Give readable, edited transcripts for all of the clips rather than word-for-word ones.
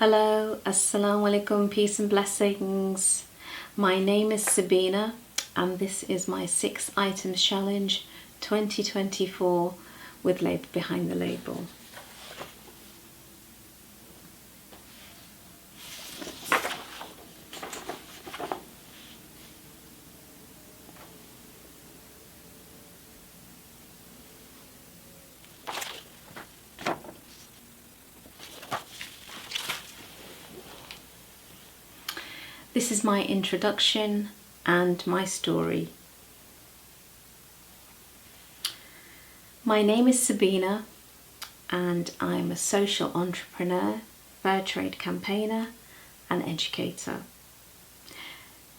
Hello, Assalaam Alaikum, peace and blessings. My name is Sabeena and this is my 6 items challenge 2024 with Labour behind the label. This is my introduction and my story. My name is Sabeena and I'm a social entrepreneur, fair trade campaigner and educator.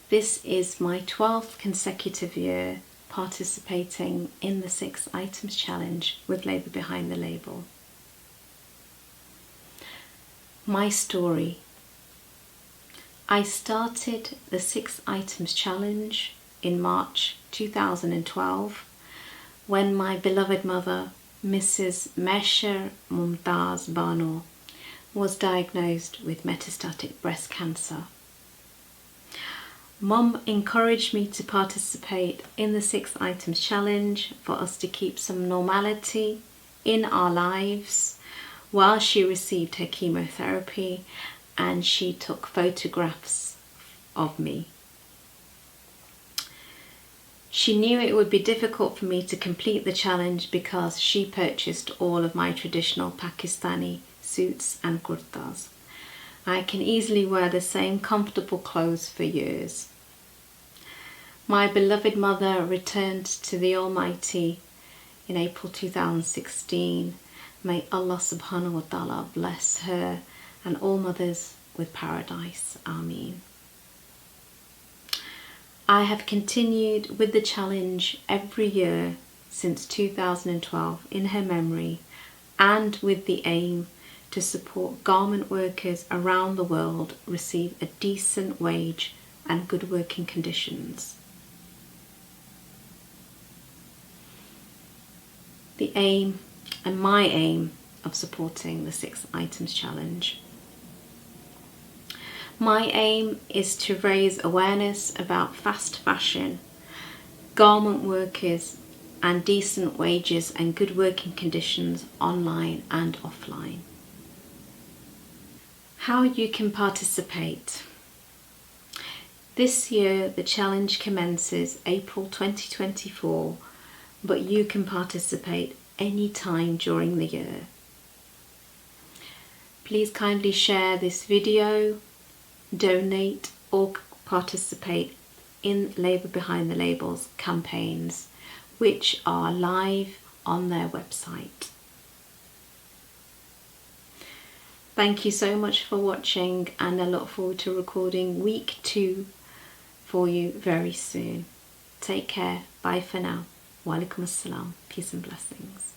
This is my 12th consecutive year participating in the 6 items challenge with Labour behind the label. My story. I started the 6 items challenge in March 2012 when my beloved mother, Mrs Meshar Mumtaz Bano, was diagnosed with metastatic breast cancer. Mum encouraged me to participate in the 6 items challenge for us to keep some normality in our lives while she received her chemotherapy, and she took photographs of me. She knew it would be difficult for me to complete the challenge because she purchased all of my traditional Pakistani suits and kurtas. I can easily wear the same comfortable clothes for years. My beloved mother returned to the Almighty in April 2016. May Allah subhanahu wa ta'ala bless her and all mothers with paradise. Ameen. I have continued with the challenge every year since 2012 in her memory and with the aim to support garment workers around the world receive a decent wage and good working conditions. The aim and my aim of supporting the 6 items challenge. My aim is to raise awareness about fast fashion, garment workers and decent wages and good working conditions online and offline. How you can participate. This year the challenge commences April 2024, but you can participate any time during the year. Please kindly share this video, donate or participate in Labour Behind the Label's campaigns, which are live on their website. Thank you so much for watching, and I look forward to recording week 2 for you very soon. Take care. Bye for now. Wa alaikum assalam. Peace and blessings.